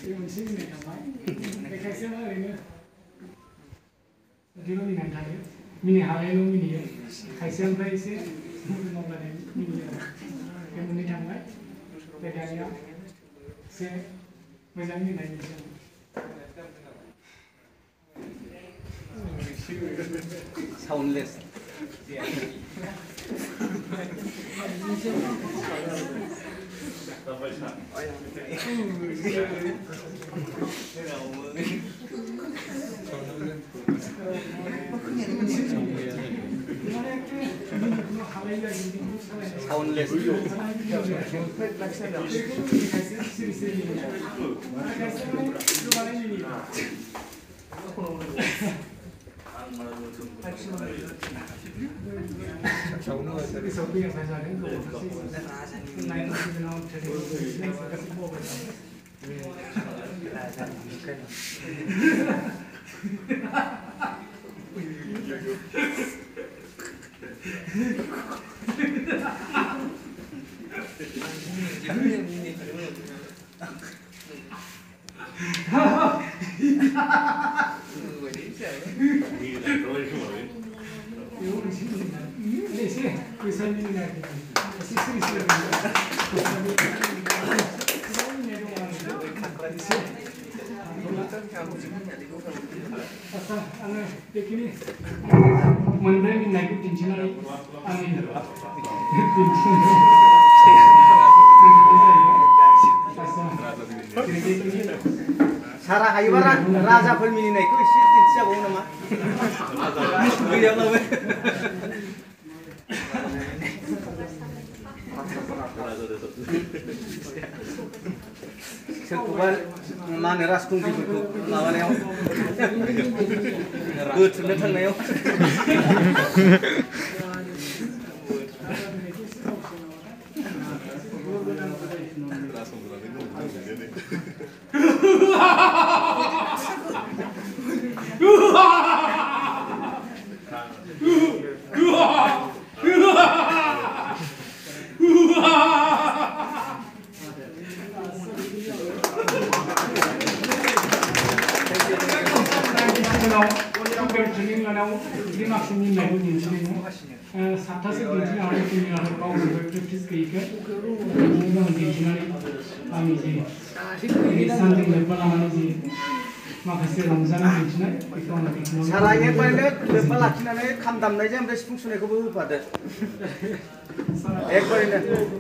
이거 시민의 가만. 백학생은 이거 이거 미는 타요. 미니 하래로 미니요. 학생들 이제 먹는 미니요. 그분이 정말 대단해요. 세 매장이 나이죠. Soundless. Soundless. Sarah Hayubara, Raja Permini naik, itu siapa nama? Beliau nama. Sekarang mana raskun di buku, mana yang good, lepas mana yang. Sarangnya paling lepas lagi nanya kam damai jam dah sepung sunai kau baru pada. Ekor ini.